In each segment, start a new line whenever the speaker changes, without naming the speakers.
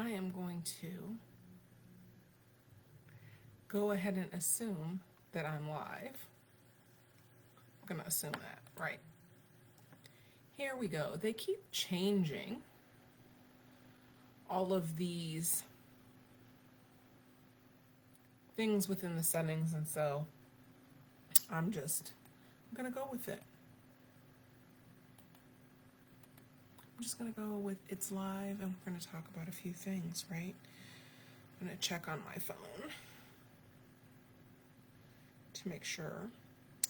I am going to go ahead and assume that I'm live. I'm going to assume that, right? Here we go. They keep changing all of these things within the settings, and so I'm going to go with it. I'm just going to go with it's live, and we're going to talk about a few things, right? I'm going to check on my phone to make sure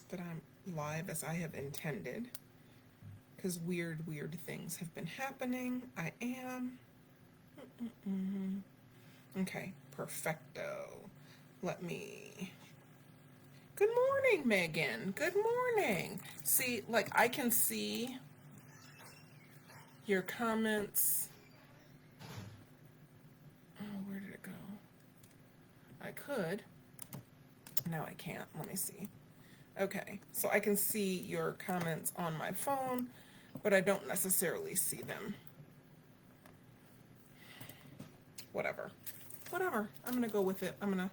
that I'm live as I have intended, because weird things have been happening. I am. Okay, perfecto. Let me. Good morning, Megan. Good morning. See, like I can see your comments. Oh, where did it go? I could. Now I can't. Let me see. Okay, so I can see your comments on my phone, but I don't necessarily see them. Whatever. I'm gonna go with it. I'm gonna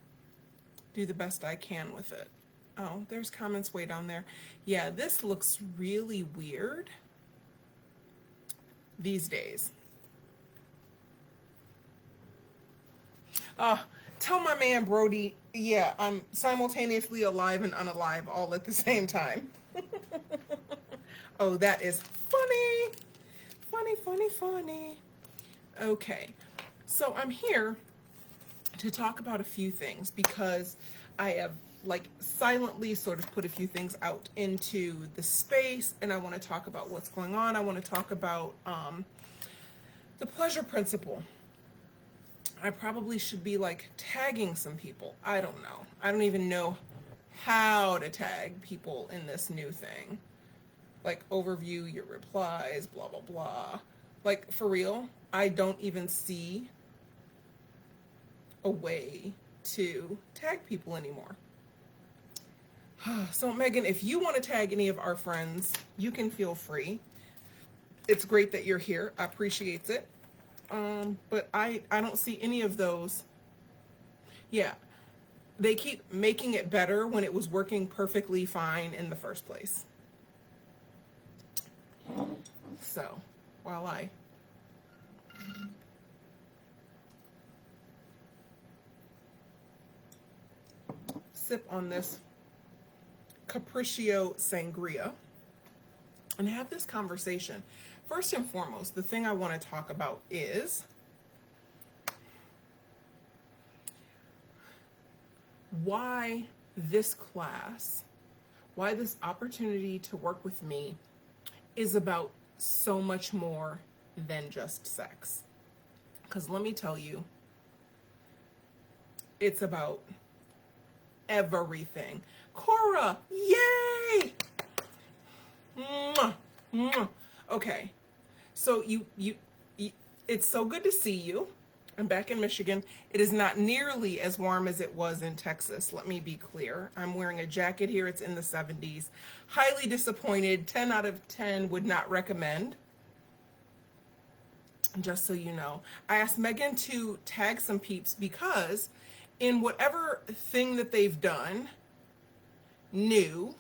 do the best I can with it. Oh, there's comments way down there. Yeah, this looks really weird these days. Tell my man Brody, yeah, I'm simultaneously alive and unalive all at the same time. Oh, that is funny. Funny. Okay, so I'm here to talk about a few things because I have like silently sort of put a few things out into the space, and I want to talk about what's going on. I want to talk about the pleasure principle. I probably should be like tagging some people. I don't know. I don't even know how to tag people in this new thing. Like overview your replies, blah, blah, blah. Like for real, I don't even see a way to tag people anymore. So Megan, if you want to tag any of our friends, you can feel free. It's great that you're here. I appreciate it. But I don't see any of those. Yeah, they keep making it better when it was working perfectly fine in the first place. So, while I sip on this Capriccio Sangria and have this conversation, first and foremost, the thing I want to talk about is why this class, why this opportunity to work with me is about so much more than just sex. Because let me tell you, it's about everything. Cora, yay! Mwah, mwah. Okay, so you, it's so good to see you. I'm back in Michigan. It is not nearly as warm as it was in Texas. Let me be clear. I'm wearing a jacket here. It's in the 70s. Highly disappointed. 10 out of 10 would not recommend. Just so you know. I asked Megan to tag some peeps because in whatever thing that they've done new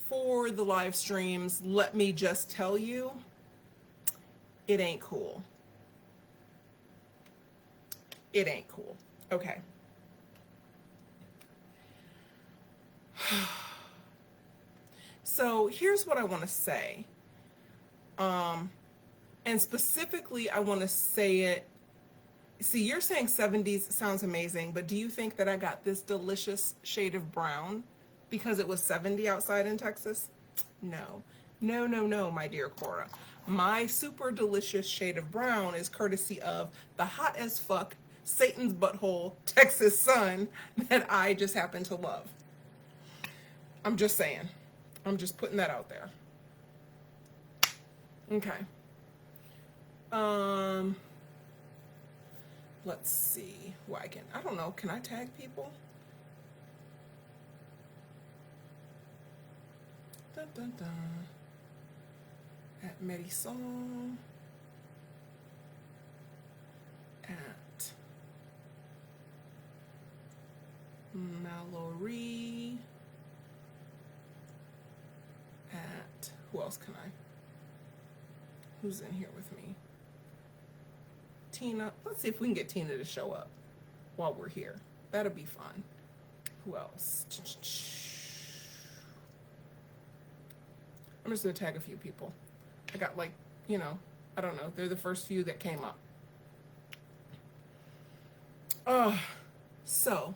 for the live streams, let me just tell you, it ain't cool. It ain't cool. Okay. So here's what I want to say. And specifically, I want to say it. See, you're saying 70s sounds amazing, but do you think that I got this delicious shade of brown because it was 70 outside in Texas? No, my dear Cora. My super delicious shade of brown is courtesy of the hot as fuck Satan's butthole Texas sun that I just happen to love. I'm just saying. I'm just putting that out there. Okay. Let's see who I can. I don't know. Can I tag people? Dun, dun, dun. At Marisol. Mallory at, who else can I? Who's in here with me? Tina. Let's see if we can get Tina to show up while we're here. That'll be fun. Who else? I'm just gonna tag a few people. I got like, I don't know. They're the first few that came up. So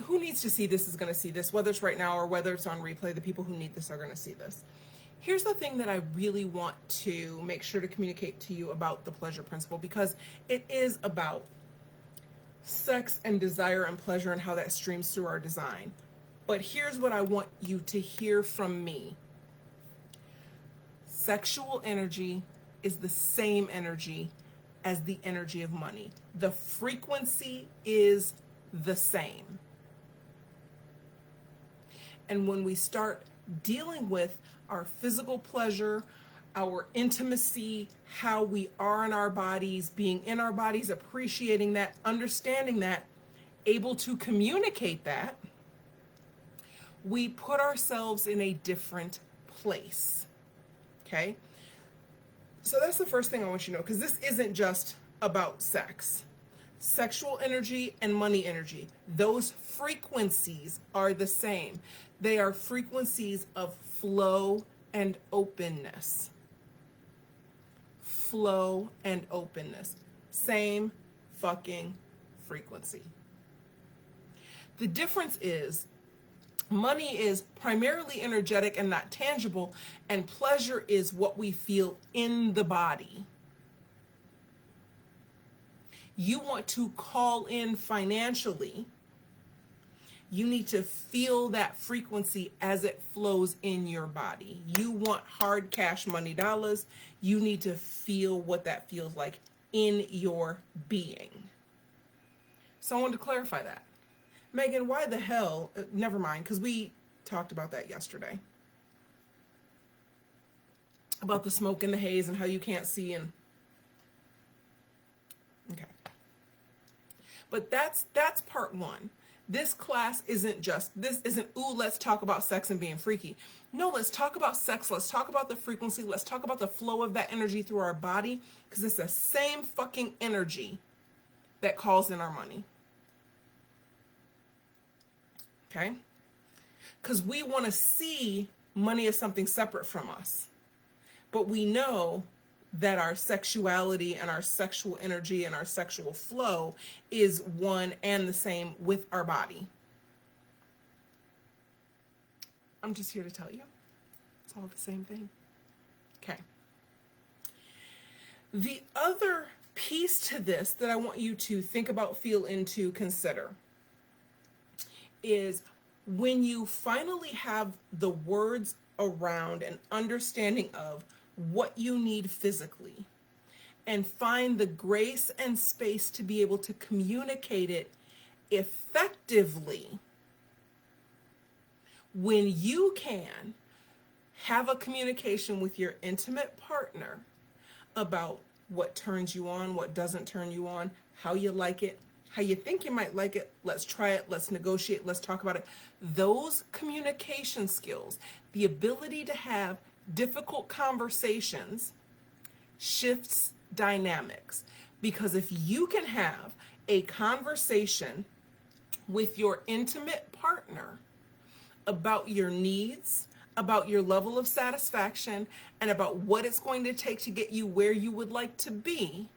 who needs to see this is going to see this, whether it's right now or whether it's on replay. The people who need this are going to see this. Here's the thing that I really want to make sure to communicate to you about the pleasure principle, because it is about sex and desire and pleasure and how that streams through our design. But here's what I want you to hear from me. Sexual energy is the same energy as the energy of money. The frequency is the same. And when we start dealing with our physical pleasure, our intimacy, how we are in our bodies, being in our bodies, appreciating that, understanding that, able to communicate that, we put ourselves in a different place. Okay? So that's the first thing I want you to know, because this isn't just about sex. Sexual energy and money energy, those frequencies are the same. They are frequencies of flow and openness. Flow and openness. Same fucking frequency. The difference is money is primarily energetic and not tangible, and pleasure is what we feel in the body. You want to call in financially, you need to feel that frequency as it flows in your body. You want hard cash money dollars, you need to feel what that feels like in your being. So I wanted to clarify that. Megan, why the hell, never mind, because we talked about that yesterday. About the smoke and the haze and how you can't see and, okay. But that's part one. This class isn't, ooh, let's talk about sex and being freaky. No, let's talk about sex. Let's talk about the frequency. Let's talk about the flow of that energy through our body, because it's the same fucking energy that calls in our money. Okay? Because we want to see money as something separate from us. But we know that our sexuality and our sexual energy and our sexual flow is one and the same with our body. I'm just here to tell you. It's all the same thing. Okay. The other piece to this that I want you to think about, feel into, consider is when you finally have the words around and understanding of what you need physically and find the grace and space to be able to communicate it effectively. When you can have a communication with your intimate partner about what turns you on, what doesn't turn you on, how you like it, how you think you might like it, let's try it, let's negotiate, let's talk about it. Those communication skills, the ability to have difficult conversations, shifts dynamics. Because if you can have a conversation with your intimate partner about your needs, about your level of satisfaction, and about what it's going to take to get you where you would like to be,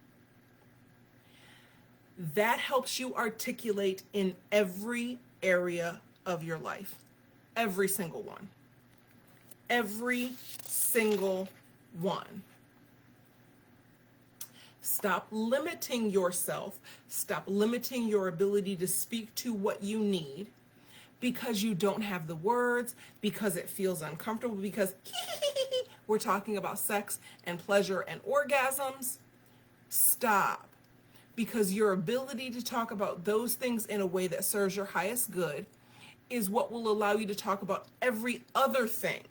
that helps you articulate in every area of your life. Every single one. Every single one. Stop limiting yourself. Stop limiting your ability to speak to what you need because you don't have the words, because it feels uncomfortable, because we're talking about sex and pleasure and orgasms. Stop. Because your ability to talk about those things in a way that serves your highest good is what will allow you to talk about every other thing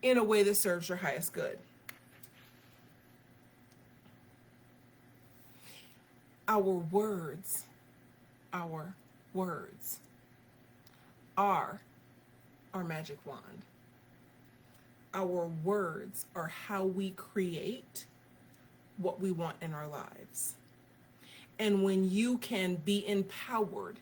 in a way that serves your highest good. Our words our words are our magic wand. Our words are how we create what we want in our lives. And when you can be empowered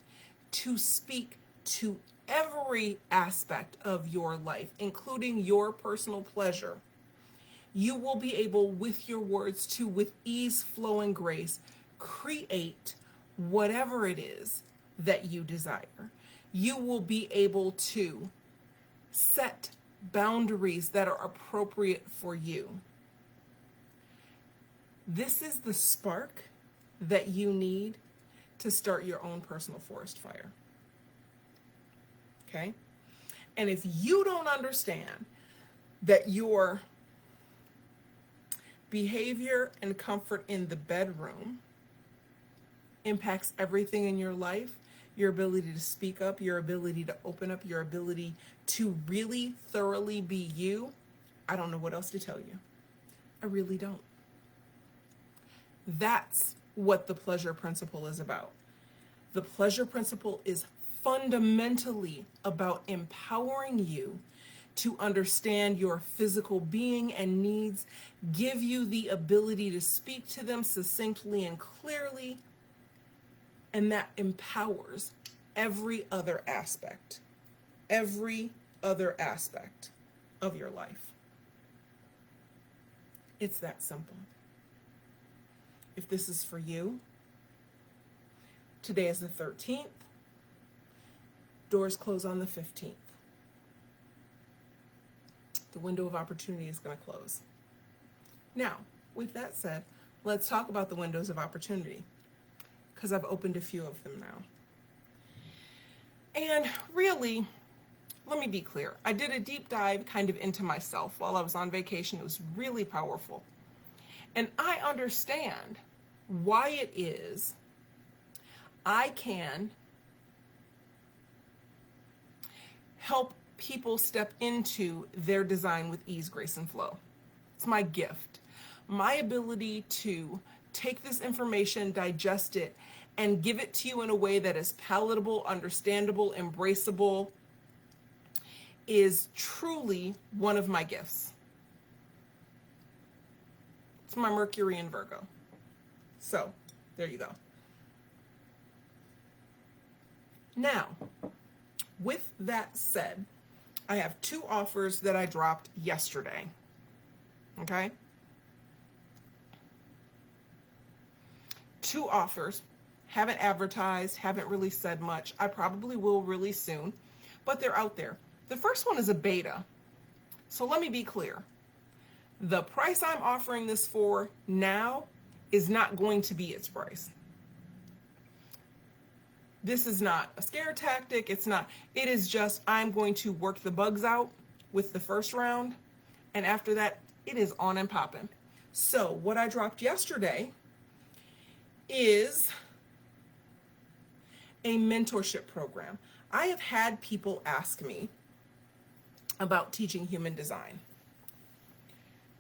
to speak to every aspect of your life, including your personal pleasure, you will be able, with your words, to, with ease, flow, and grace, create whatever it is that you desire. You will be able to set boundaries that are appropriate for you. This is the spark that you need to start your own personal forest fire. Okay? And if you don't understand that your behavior and comfort in the bedroom impacts everything in your life, your ability to speak up, your ability to open up, your ability to really thoroughly be you, I don't know what else to tell you. I really don't. That's what the pleasure principle is about. The pleasure principle is fundamentally about empowering you to understand your physical being and needs, give you the ability to speak to them succinctly and clearly, and that empowers every other aspect of your life. It's that simple. If this is for you, today is the 13th. Doors close on the 15th. The window of opportunity is going to close. Now, with that said, let's talk about the windows of opportunity, because I've opened a few of them now. And really, let me be clear. I did a deep dive kind of into myself while I was on vacation. It was really powerful. And I understand why it is I can help people step into their design with ease, grace, and flow. It's my gift. My ability to take this information, digest it, and give it to you in a way that is palatable, understandable, embraceable, is truly one of my gifts. It's my Mercury in Virgo. So, there you go. Now, with that said, I have 2 offers that I dropped yesterday. Okay? 2 offers. Haven't advertised, haven't really said much. I probably will really soon, but they're out there. The first one is a beta. So let me be clear. The price I'm offering this for now is not going to be its price. This is not a scare tactic. It is just, I'm going to work the bugs out with the first round. And after that, it is on and popping. So what I dropped yesterday is a mentorship program. I have had people ask me about teaching human design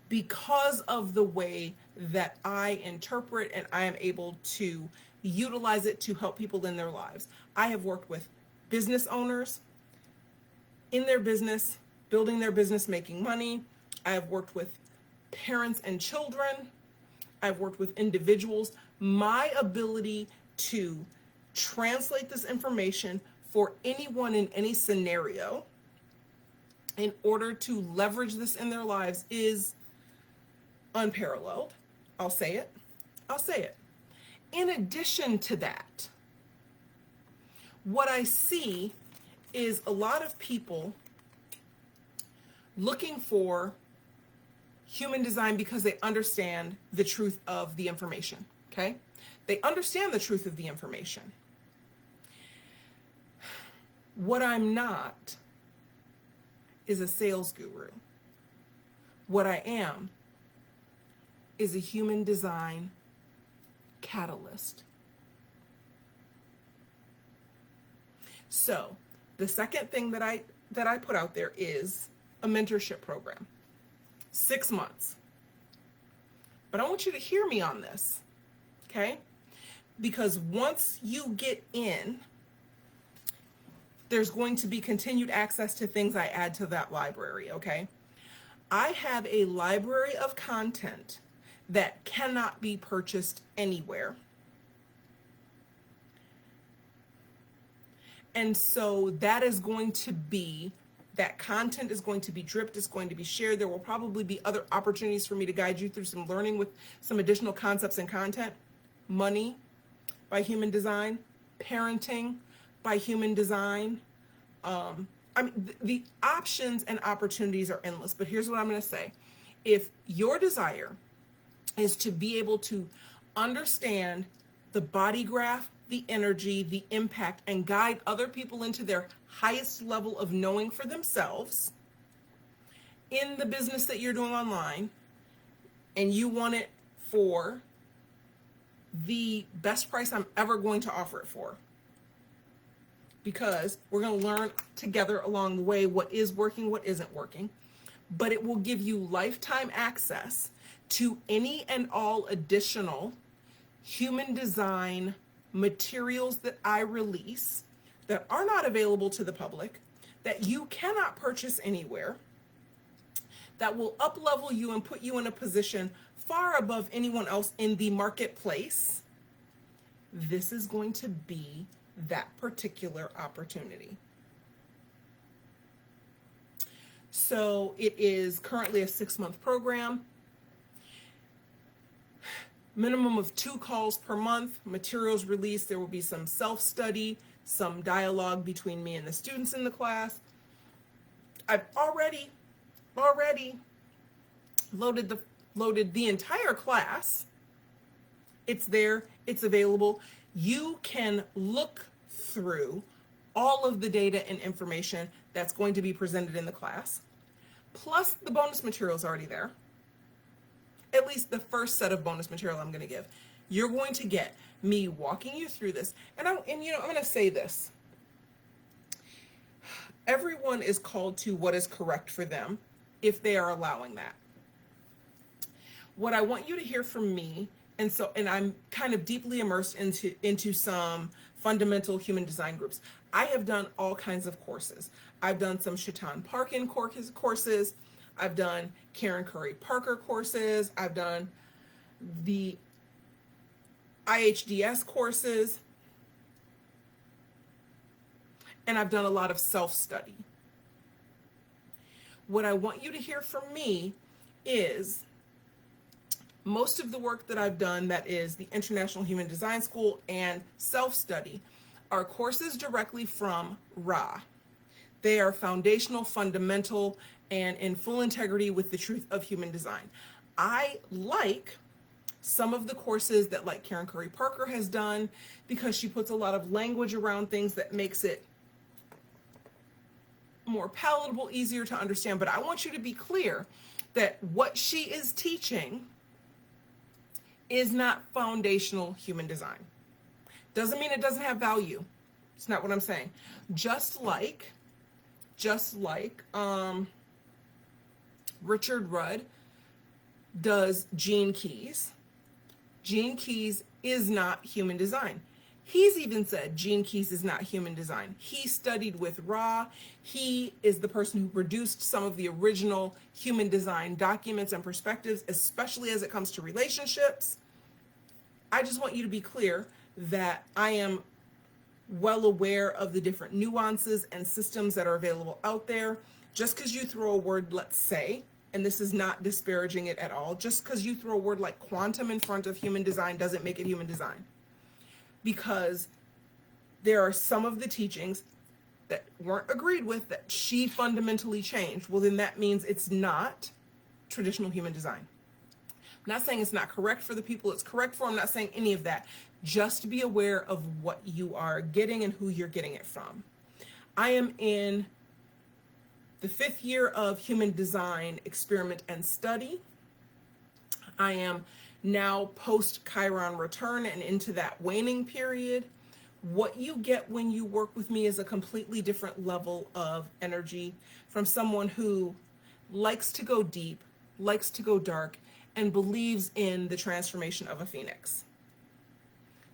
because of the way that I interpret and I am able to utilize it to help people in their lives. I have worked with business owners in their business, building their business, making money. I have worked with parents and children. I've worked with individuals. My ability to translate this information for anyone in any scenario in order to leverage this in their lives is unparalleled. I'll say it. In addition to that, what I see is a lot of people looking for human design because they understand the truth of the information, okay? They understand the truth of the information. What I'm not is a sales guru. What I am is a human design catalyst. So the second thing that I put out there is a mentorship program, 6 months. But I want you to hear me on this, okay? because once you get in, there's going to be continued access to things I add to that library, okay? I have a library of content that cannot be purchased anywhere. And so that is going to be, that content is going to be dripped, it's going to be shared. There will probably be other opportunities for me to guide you through some learning with some additional concepts and content. Money by Human Design, parenting by Human Design. I mean, the options and opportunities are endless, but here's what I'm going to say. If your desire is to be able to understand the body graph, the energy, the impact, and guide other people into their highest level of knowing for themselves in the business that you're doing online, and you want it for the best price I'm ever going to offer it for, because we're going to learn together along the way what is working, what isn't working, but it will give you lifetime access to any and all additional human design materials that I release that are not available to the public, that you cannot purchase anywhere, that will up-level you and put you in a position far above anyone else in the marketplace. This is going to be that particular opportunity. So it is currently a 6-month program. Minimum of 2 calls per month, materials released. There will be some self-study, some dialogue between me and the students in the class. I've already loaded the entire class. It's there, it's available. You can look through all of the data and information that's going to be presented in the class, plus the bonus material is already there. At least the first set of bonus material I'm going to give. You're going to get me walking you through this. And I'm going to say this. Everyone is called to what is correct for them if they are allowing that. What I want you to hear from me, and I'm kind of deeply immersed into some fundamental human design groups. I have done all kinds of courses. I've done some Shaitan Parkin courses. I've done Karen Curry Parker courses. I've done the IHDS courses. And I've done a lot of self-study. What I want you to hear from me is most of the work that I've done, that is the International Human Design School and self-study, are courses directly from Ra. They are foundational, fundamental, and in full integrity with the truth of human design. I like some of the courses that like Karen Curry Parker has done because she puts a lot of language around things that makes it more palatable, easier to understand. But I want you to be clear that what she is teaching is not foundational human design. Doesn't mean it doesn't have value. It's not what I'm saying. Just like Richard Rudd does Gene Keys. Gene Keys is not human design. He's even said Gene Keys is not human design. He studied with Ra. He is the person who produced some of the original human design documents and perspectives, especially as it comes to relationships. I just want you to be clear that I am well aware of the different nuances and systems that are available out there. Just because you throw a word, let's say, and this is not disparaging it at all, just because you throw a word like quantum in front of human design doesn't make it human design. Because there are some of the teachings that weren't agreed with that she fundamentally changed. Well, then that means it's not traditional human design. I'm not saying it's not correct for the people it's correct for. I'm not saying any of that. Just be aware of what you are getting and who you're getting it from. I am in the 5th year of human design experiment and study. I am now post Chiron return and into that waning period. What you get when you work with me is a completely different level of energy from someone who likes to go deep, likes to go dark, and believes in the transformation of a phoenix.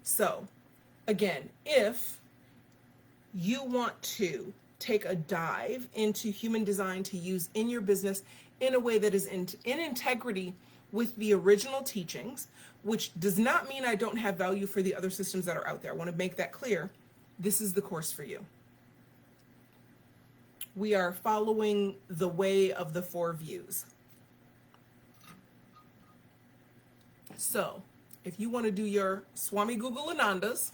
So again, if you want to take a dive into human design to use in your business in a way that is in integrity with the original teachings, which does not mean I don't have value for the other systems that are out there. I want to make that clear. This is the course for you. We are following the way of the 4 views. So if you want to do your Swami Google Anandas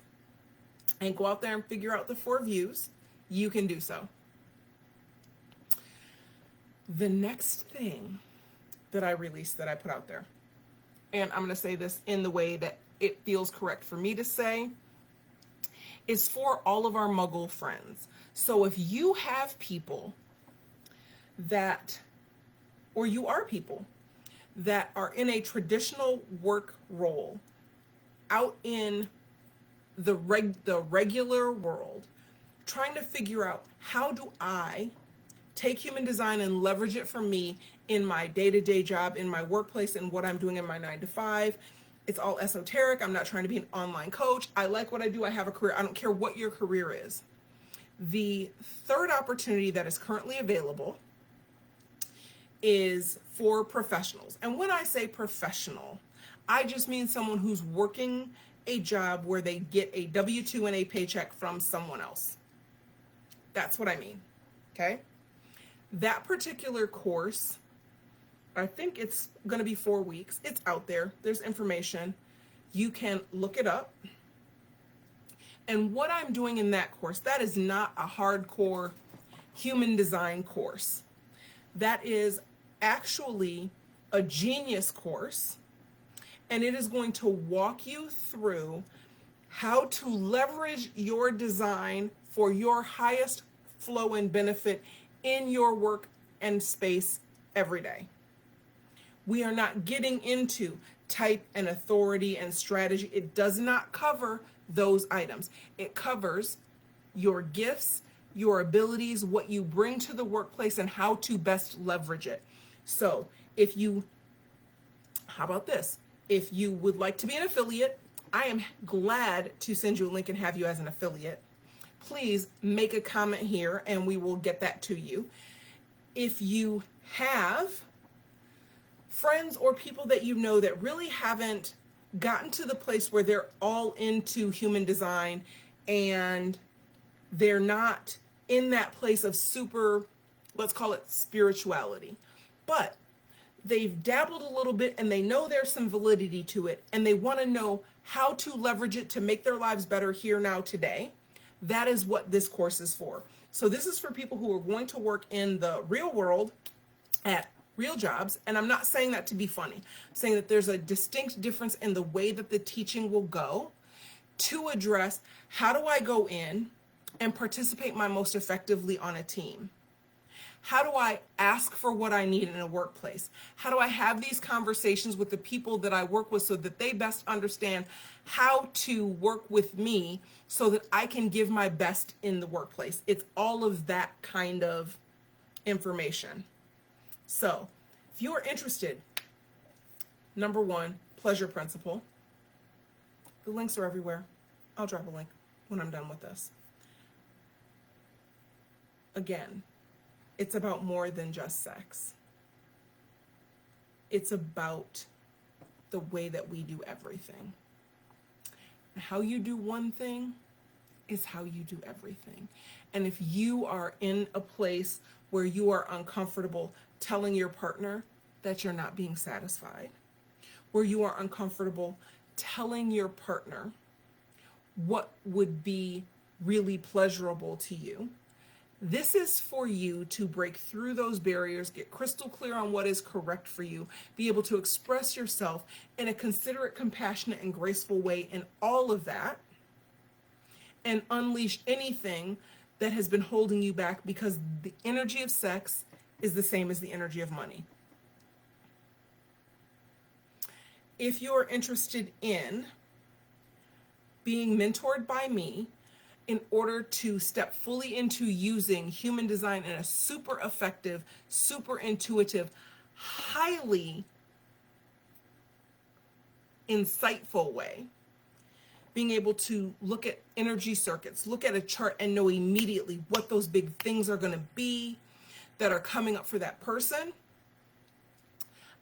and go out there and figure out the 4 views, you can do so. The next thing that I released, that I put out there, and I'm going to say this in the way that it feels correct for me to say, is for all of our Muggle friends. So if you have people that, or you are people that are in a traditional work role out in the regular world, trying to figure out, how do I take human design and leverage it for me in my day-to-day job, in my workplace, and what I'm doing in my 9-to-5. It's all esoteric. I'm not trying to be an online coach. I like what I do. I have a career. I don't care what your career is. The third opportunity that is currently available is for professionals. And when I say professional, I just mean someone who's working a job where they get a W-2 and a paycheck from someone else. That's what I mean. Okay? That particular course, I think it's going to be 4 weeks. It's out there. There's information. You can look it up. And what I'm doing in that course, that is not a hardcore human design course. That is actually a genius course. And it is going to walk you through how to leverage your design for your highest flow and benefit in your work and space every day. We are not getting into type and authority and strategy. It does not cover those items. It covers your gifts, your abilities, what you bring to the workplace, and how to best leverage it. So how about this? If you would like to be an affiliate, I am glad to send you a link and have you as an affiliate. Please make a comment here and we will get that to you. If you have friends or people that you know that really haven't gotten to the place where they're all into human design and they're not in that place of super, let's call it spirituality, but they've dabbled a little bit and they know there's some validity to it and they want to know how to leverage it to make their lives better here, now, today, that is what this course is for. So this is for people who are going to work in the real world at real jobs. And I'm not saying that to be funny. I'm saying that there's a distinct difference in the way that the teaching will go to address, how do I go in and participate my most effectively on a team? How do I ask for what I need in a workplace? How do I have these conversations with the people that I work with so that they best understand how to work with me so that I can give my best in the workplace? It's all of that kind of information. So if you are interested, number 1, pleasure principle. The links are everywhere. I'll drop a link when I'm done with this. Again, it's about more than just sex. It's about the way that we do everything. How you do one thing is how you do everything. And if you are in a place where you are uncomfortable telling your partner that you're not being satisfied, where you are uncomfortable telling your partner what would be really pleasurable to you, this is for you to break through those barriers, get crystal clear on what is correct for you, be able to express yourself in a considerate, compassionate, and graceful way in all of that, and unleash anything that has been holding you back, because the energy of sex is the same as the energy of money. If you're interested in being mentored by me in order to step fully into using human design in a super effective, super intuitive, highly insightful way, being able to look at energy circuits, look at a chart and know immediately what those big things are going to be that are coming up for that person.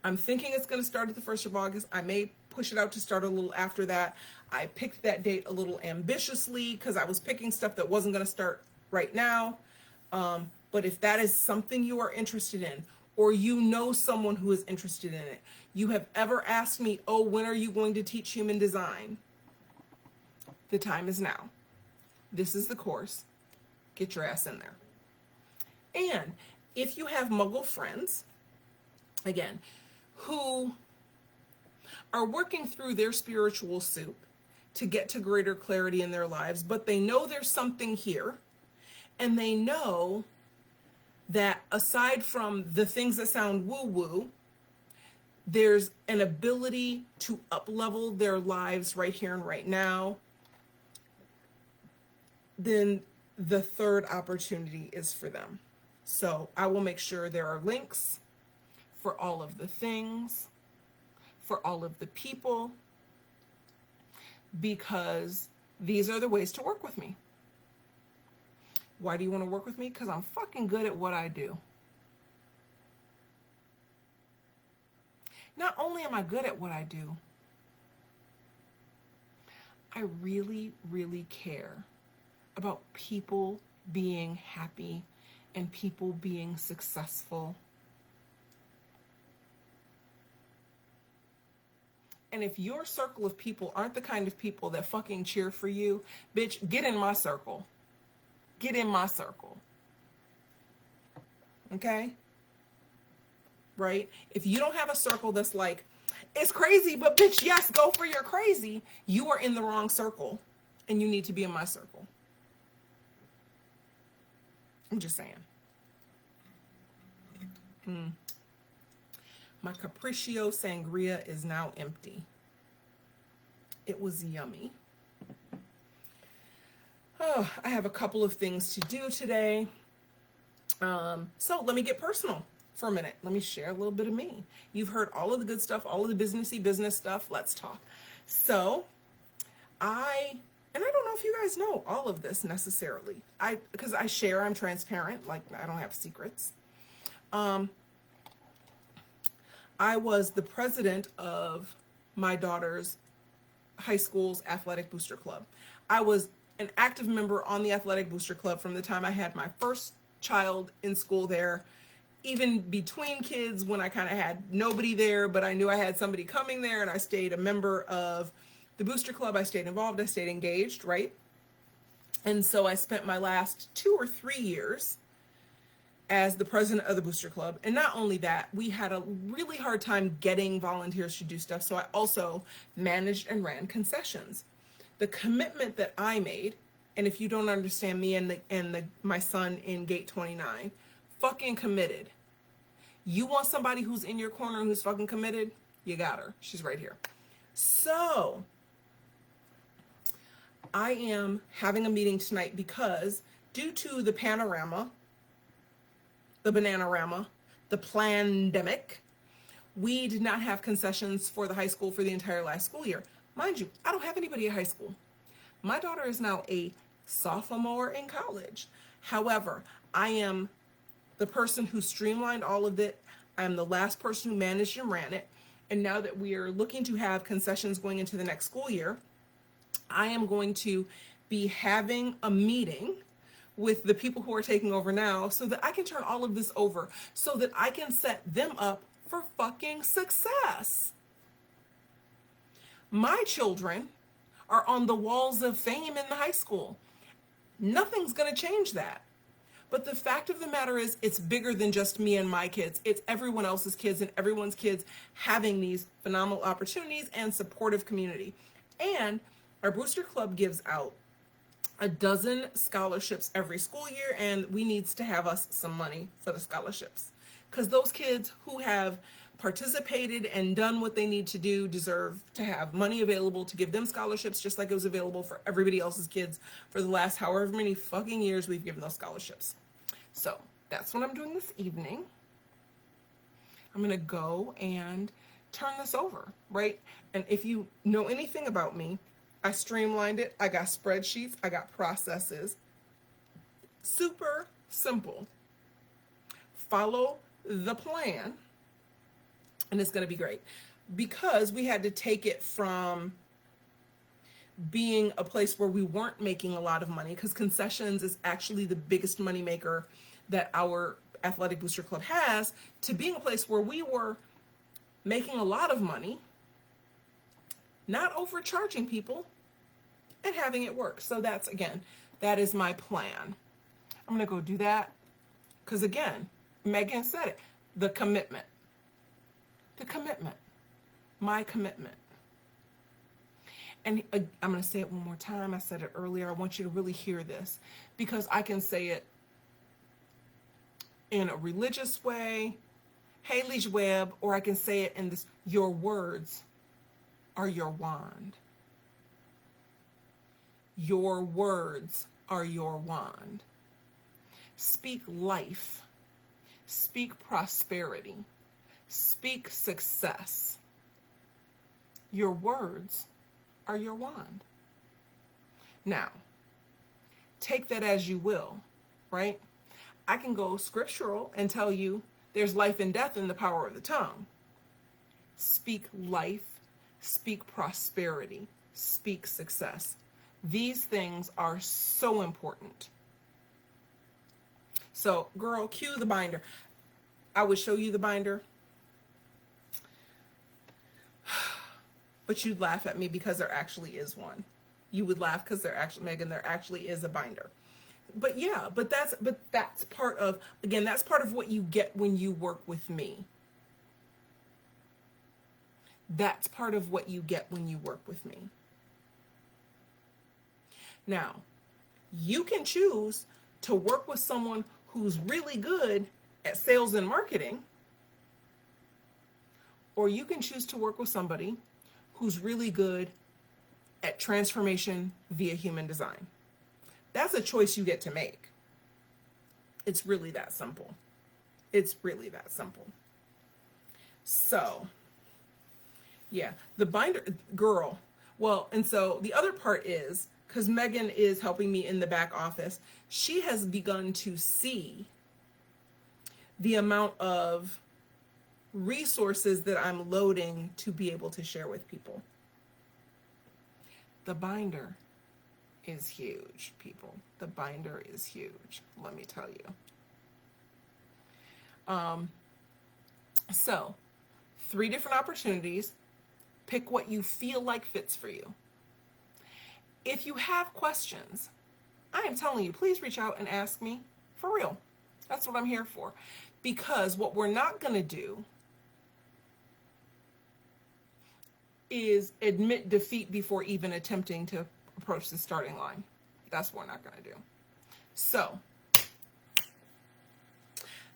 I'm thinking it's going to start at the 1st of August. I may push it out to start a little after that. I picked that date a little ambitiously because I was picking stuff that wasn't going to start right now. But if that is something you are interested in, or you know someone who is interested in it, you have ever asked me, oh, when are you going to teach human design? The time is now. This is the course. Get your ass in there. And if you have Muggle friends, again, who are working through their spiritual soup to get to greater clarity in their lives, but they know there's something here, and they know that aside from the things that sound woo-woo, there's an ability to up-level their lives right here and right now, then the third opportunity is for them. So I will make sure there are links for all of the things, for all of the people, because these are the ways to work with me. Why do you want to work with me? Because I'm fucking good at what I do. Not only am I good at what I do, I really, really care about people being happy and people being successful. And if your circle of people aren't the kind of people that fucking cheer for you, bitch, get in my circle. Get in my circle. Okay? Right? If you don't have a circle that's like, it's crazy, but bitch, yes, go for your crazy, you are in the wrong circle and you need to be in my circle. I'm just saying. My Capriccio Sangria is now empty. It was yummy. Oh, I have a couple of things to do today. So let me get personal for a minute. Let me share a little bit of me. You've heard all of the good stuff, all of the businessy business stuff. Let's talk. So and I don't know if you guys know all of this necessarily. Because I share, I'm transparent, like I don't have secrets. I was the president of my daughter's high school's athletic booster club. I was an active member on the athletic booster club from the time I had my first child in school there, even between kids when I kind of had nobody there, but I knew I had somebody coming there, and I stayed a member of the booster club. I stayed involved, I stayed engaged, right? And so I spent my last 2 or 3 years as the president of the booster club. And not only that, we had a really hard time getting volunteers to do stuff. So I also managed and ran concessions. The commitment that I made, and if you don't understand me and my son in gate 29, fucking committed. You want somebody who's in your corner who's fucking committed? You got her. She's right here. So I am having a meeting tonight because due to the panorama, the bananarama, the plandemic, we did not have concessions for the high school for the entire last school year. Mind you, I don't have anybody at high school. My daughter is now a sophomore in college. However, I am the person who streamlined all of it. I am the last person who managed and ran it. And now that we are looking to have concessions going into the next school year, I am going to be having a meeting with the people who are taking over now so that I can turn all of this over, so that I can set them up for fucking success. My children are on the walls of fame in the high school. Nothing's going to change that. But the fact of the matter is, it's bigger than just me and my kids. It's everyone else's kids and everyone's kids having these phenomenal opportunities and supportive community. And our booster club gives out a dozen scholarships every school year, and we needs to have us some money for the scholarships, because those kids who have participated and done what they need to do deserve to have money available to give them scholarships, just like it was available for everybody else's kids for the last however many fucking years we've given those scholarships. So that's what I'm doing this evening. I'm gonna go and turn this over, right? And if you know anything about me, I streamlined it. I got spreadsheets. I got processes. Super simple. Follow the plan, and it's going to be great, because we had to take it from being a place where we weren't making a lot of money, because concessions is actually the biggest money maker that our Athletic Booster Club has, to being a place where we were making a lot of money, not overcharging people, and having it work. So that's, again, that is my plan. I'm going to go do that, because again, Megan said it, the commitment, my commitment. And I'm going to say it one more time. I said it earlier. I want you to really hear this, because I can say it in a religious way, Haley's Web, or I can say it in this: your words are your wand. Your words are your wand. Speak life. Speak prosperity. Speak success. Your words are your wand. Now, take that as you will, right? I can go scriptural and tell you there's life and death in the power of the tongue. Speak life, speak prosperity, speak success. These things are so important. So, girl, cue the binder. I would show you the binder, but you'd laugh at me because there actually is one. You would laugh because there actually is a binder. But yeah, but that's part of, again, that's part of what you get when you work with me. That's part of what you get when you work with me. Now, you can choose to work with someone who's really good at sales and marketing, or you can choose to work with somebody who's really good at transformation via human design. That's a choice you get to make. It's really that simple. It's really that simple. So, yeah, the binder, girl. Well, and so the other part is, because Megan is helping me in the back office, she has begun to see the amount of resources that I'm loading to be able to share with people. The binder is huge, people. The binder is huge, let me tell you. So, 3 different opportunities. Pick what you feel like fits for you. If you have questions, I am telling you, please reach out and ask me, for real. That's what I'm here for. Because what we're not going to do is admit defeat before even attempting to approach the starting line. That's what we're not going to do. So,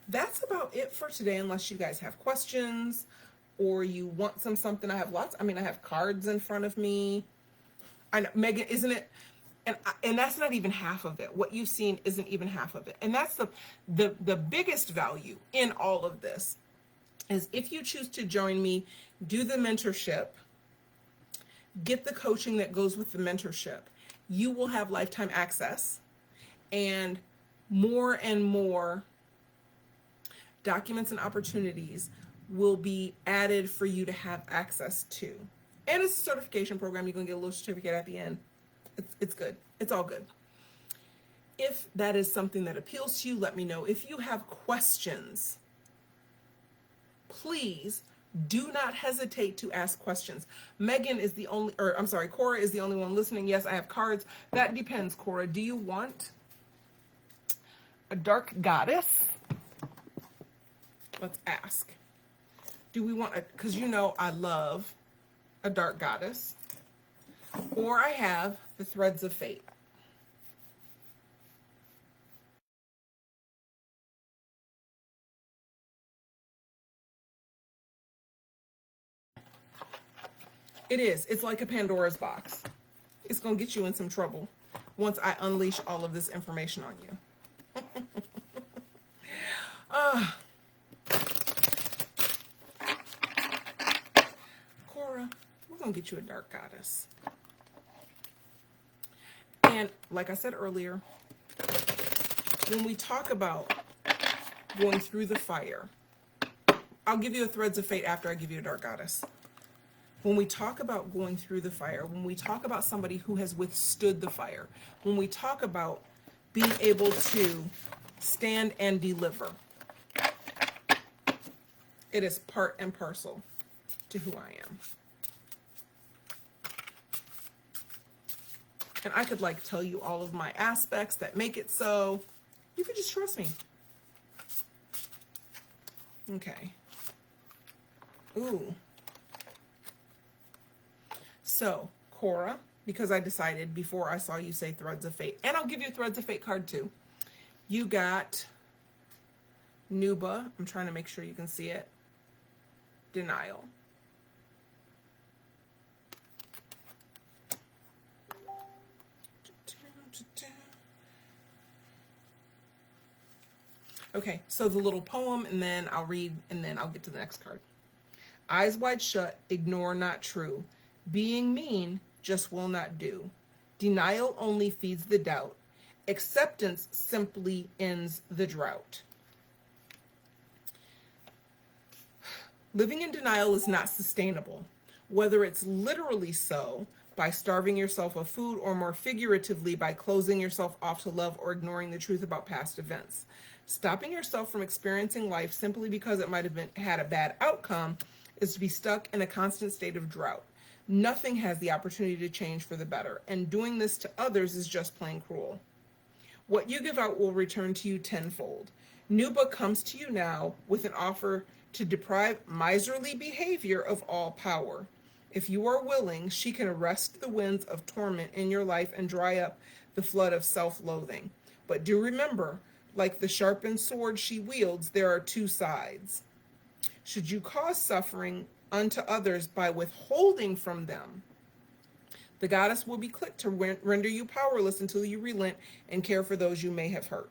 that's about it for today, unless you guys have questions or you want something. I have lots. I have cards in front of me. I know, Megan, isn't it? And that's not even half of it. What you've seen isn't even half of it. And that's the biggest value in all of this, is if you choose to join me, do the mentorship, get the coaching that goes with the mentorship, you will have lifetime access, and more documents and opportunities will be added for you to have access to. And it's a certification program. You're going to get a little certificate at the end. It's good. It's all good. If that is something that appeals to you, let me know. If you have questions, please do not hesitate to ask questions. Megan is the only, or I'm sorry, Cora is the only one listening. Yes, I have cards. That depends, Cora. Do you want a dark goddess? Let's ask. Do we want a, because you know I love a dark goddess. Or I have the threads of fate. It is. It's like a Pandora's box. It's going to get you in some trouble once I unleash all of this information on you. Cora, we're going to get you a dark goddess. And like I said earlier, when we talk about going through the fire, I'll give you a Threads of Fate after I give you a Dark Goddess. When we talk about going through the fire, when we talk about somebody who has withstood the fire, when we talk about being able to stand and deliver, it is part and parcel to who I am. And I could like tell you all of my aspects that make it so. You could just trust me. Okay. Ooh. So, Cora, because I decided before I saw you say Threads of Fate, and I'll give you a Threads of Fate card too. You got Nuba. I'm trying to make sure you can see it. Denial. Okay, so the little poem, and then I'll read, and then I'll get to the next card. Eyes wide shut, ignore not true. Being mean just will not do. Denial only feeds the doubt. Acceptance simply ends the drought. Living in denial is not sustainable, whether it's literally so, by starving yourself of food, or more figuratively by closing yourself off to love or ignoring the truth about past events. Stopping yourself from experiencing life simply because it might have had a bad outcome is to be stuck in a constant state of drought. Nothing has the opportunity to change for the better, and doing this to others is just plain cruel. What you give out will return to you tenfold. Nuba comes to you now with an offer to deprive miserly behavior of all power. If you are willing, she can arrest the winds of torment in your life and dry up the flood of self-loathing. But do remember, like the sharpened sword she wields, there are two sides. Should you cause suffering unto others by withholding from them, the goddess will be quick to render you powerless until you relent and care for those you may have hurt.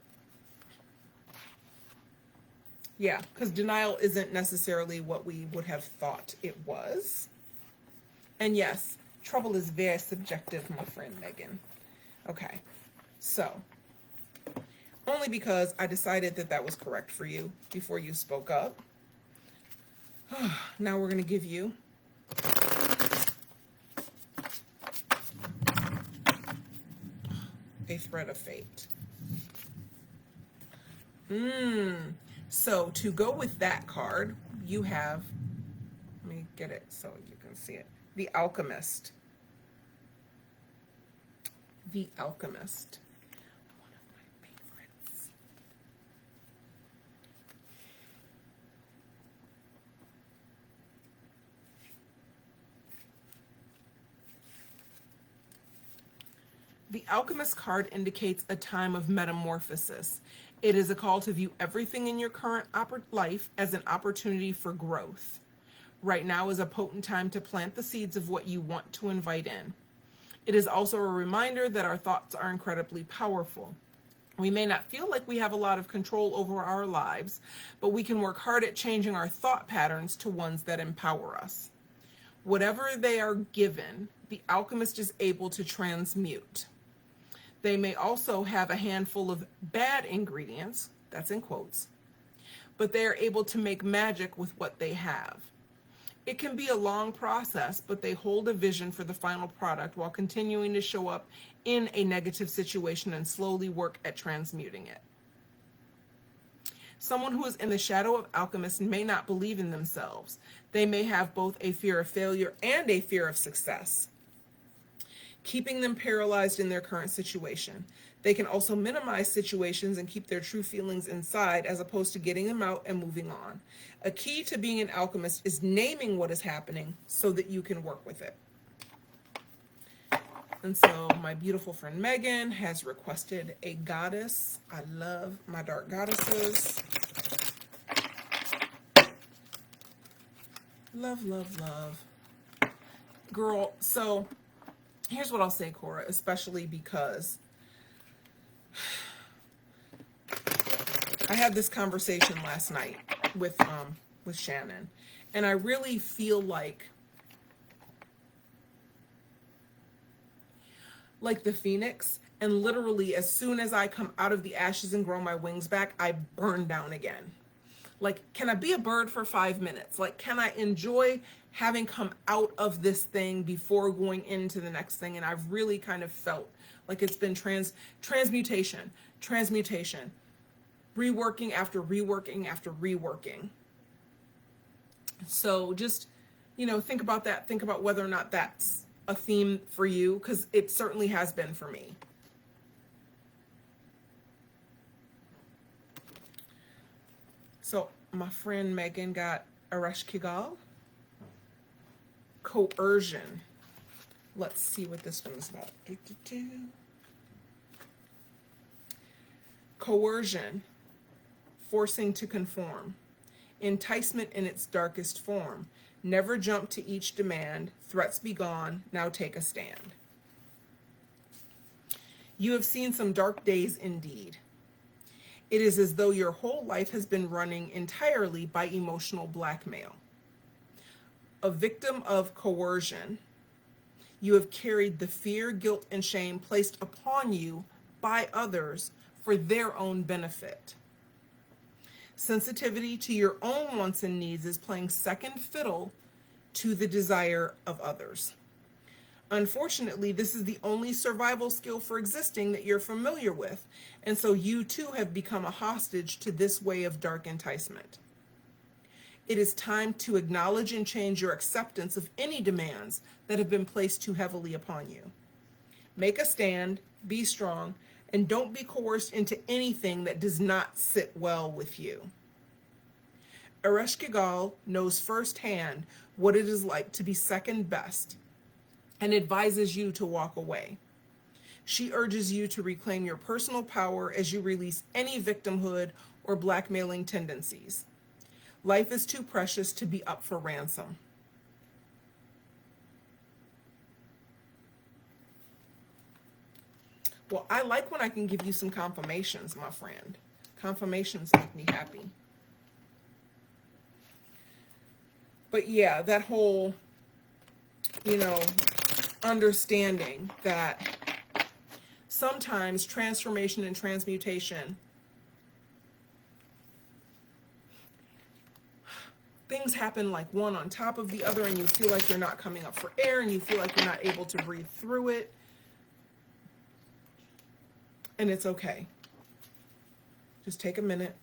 Yeah, because denial isn't necessarily what we would have thought it was. And yes, trouble is very subjective, my friend Megan. Okay, so only because I decided that that was correct for you before you spoke up. Now we're going to give you a Thread of Fate. So to go with that card, you have, let me get it so you can see it, the Alchemist. The Alchemist. One of my favorites. The Alchemist card indicates a time of metamorphosis. It is a call to view everything in your current life as an opportunity for growth. Right now is a potent time to plant the seeds of what you want to invite in. It is also a reminder that our thoughts are incredibly powerful. We may not feel like we have a lot of control over our lives, but we can work hard at changing our thought patterns to ones that empower us. Whatever they are given, the alchemist is able to transmute. They may also have a handful of bad ingredients, that's in quotes, but they are able to make magic with what they have. It can be a long process, but they hold a vision for the final product while continuing to show up in a negative situation and slowly work at transmuting it. Someone who is in the shadow of alchemists may not believe in themselves. They may have both a fear of failure and a fear of success, keeping them paralyzed in their current situation. They can also minimize situations and keep their true feelings inside as opposed to getting them out and moving on. A key to being an alchemist is naming what is happening so that you can work with it. And so my beautiful friend Megan has requested a goddess. I love my dark goddesses. Love, love, love. Girl, so here's what I'll say, Cora, especially because I had this conversation last night with Shannon, and I really feel like the phoenix And literally, as soon as I come out of the ashes and grow my wings back, I burn down again. Like, can I be a bird for 5 minutes? Like, can I enjoy having come out of this thing before going into the next thing? And I've really kind of felt like it's been transmutation, reworking after reworking after reworking. So just, think about that. Think about whether or not that's a theme for you, because it certainly has been for me. So my friend Megan got Ereshkigal. Coercion. Let's see what this one is about. Coercion. Forcing to conform. Enticement in its darkest form. Never jump to each demand. Threats be gone. Now take a stand. You have seen some dark days indeed. It is as though your whole life has been running entirely by emotional blackmail. A victim of coercion, you have carried the fear, guilt, and shame placed upon you by others for their own benefit. Sensitivity to your own wants and needs is playing second fiddle to the desire of others. Unfortunately, this is the only survival skill for existing that you're familiar with, and so you too have become a hostage to this way of dark enticement. It is time to acknowledge and change your acceptance of any demands that have been placed too heavily upon you. Make a stand, be strong, and don't be coerced into anything that does not sit well with you. Ereshkigal knows firsthand what it is like to be second best and advises you to walk away. She urges you to reclaim your personal power as you release any victimhood or blackmailing tendencies. Life is too precious to be up for ransom. Well, I like when I can give you some confirmations, my friend. Confirmations make me happy. But yeah, that whole, understanding that sometimes transformation and transmutation, things happen like one on top of the other, and you feel like you're not coming up for air, and you feel like you're not able to breathe through it. And it's okay. Just take a minute,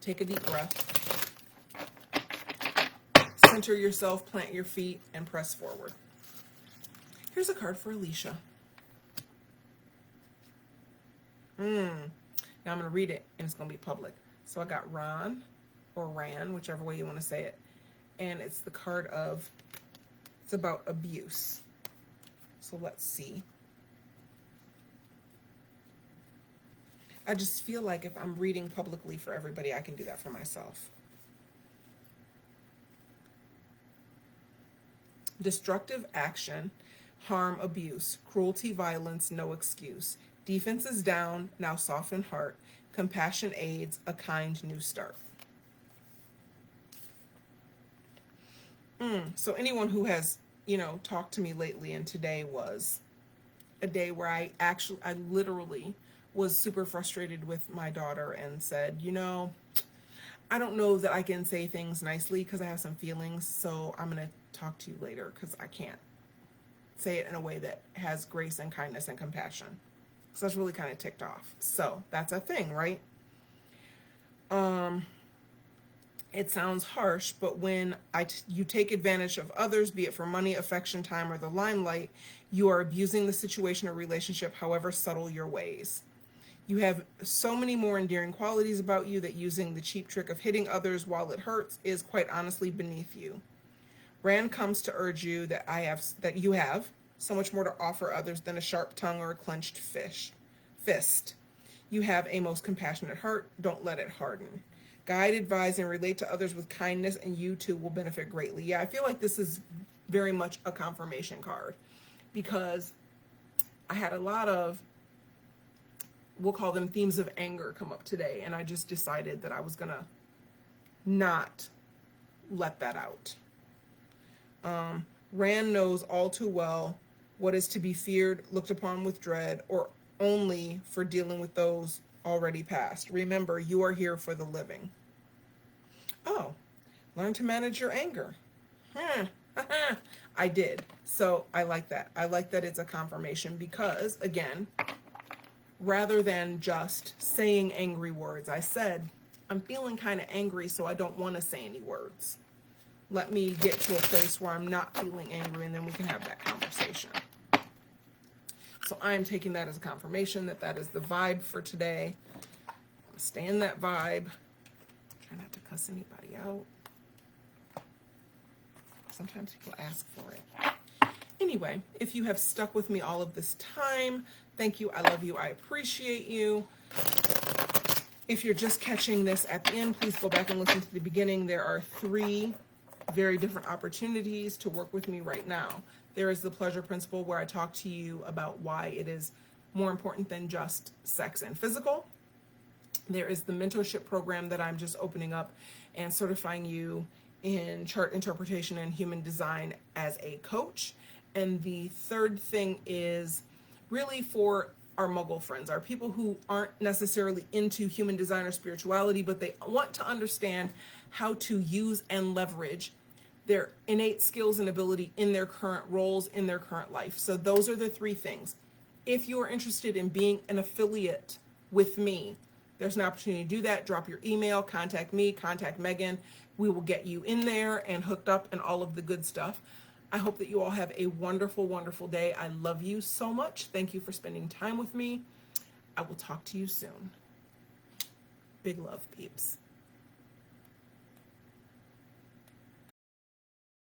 take a deep breath, center yourself, plant your feet, and press forward. Here's a card for Alicia. Now I'm going to read it, and it's going to be public. So I got Ron, or Ran, whichever way you want to say it. And it's the card of, it's about abuse. So let's see. I just feel like if I'm reading publicly for everybody, I can do that for myself. Destructive action, harm, abuse, cruelty, violence, no excuse. Defense is down, now soften heart. Compassion aids, a kind new start. So anyone who has, talked to me lately, and today was a day where I literally was super frustrated with my daughter and said, I don't know that I can say things nicely because I have some feelings, so I'm going to talk to you later because I can't say it in a way that has grace and kindness and compassion. So that's really kind of ticked off. So that's a thing, right? It sounds harsh, but when you take advantage of others, be it for money, affection, time, or the limelight, you are abusing the situation or relationship, however subtle your ways. You have so many more endearing qualities about you that using the cheap trick of hitting others while it hurts is quite honestly beneath you. Rand comes to urge you that you have so much more to offer others than a sharp tongue or a clenched fist. You have a most compassionate heart. Don't let it harden. Guide, advise, and relate to others with kindness, and you too will benefit greatly. Yeah, I feel like this is very much a confirmation card because I had a lot of, we'll call them themes of anger, come up today, and I just decided that I was going to not let that out. Rand knows all too well what is to be feared, looked upon with dread, or only for dealing with those already past. Remember, you are here for the living. Oh, learn to manage your anger. I did. So I like that. I like that it's a confirmation because, again, rather than just saying angry words, I said, I'm feeling kind of angry, so I don't want to say any words. Let me get to a place where I'm not feeling angry, and then we can have that conversation. So I am taking that as a confirmation that that is the vibe for today. Stay in that vibe. Try not to cuss anybody out. Sometimes people ask for it. Anyway, if you have stuck with me all of this time, thank you. I love you. I appreciate you. If you're just catching this at the end, please go back and listen to the beginning. There are 3 very different opportunities to work with me right now. There is the pleasure principle, where I talk to you about why it is more important than just sex and physical. There is the mentorship program that I'm just opening up and certifying you in chart interpretation and human design as a coach. And the third thing is really for our muggle friends, our people who aren't necessarily into human design or spirituality, but they want to understand how to use and leverage their innate skills and ability in their current roles, in their current life. So those are the 3 things. If you are interested in being an affiliate with me, there's an opportunity to do that. Drop your email, contact me, contact Megan. We will get you in there and hooked up and all of the good stuff. I hope that you all have a wonderful, wonderful day. I love you so much. Thank you for spending time with me. I will talk to you soon. Big love, peeps.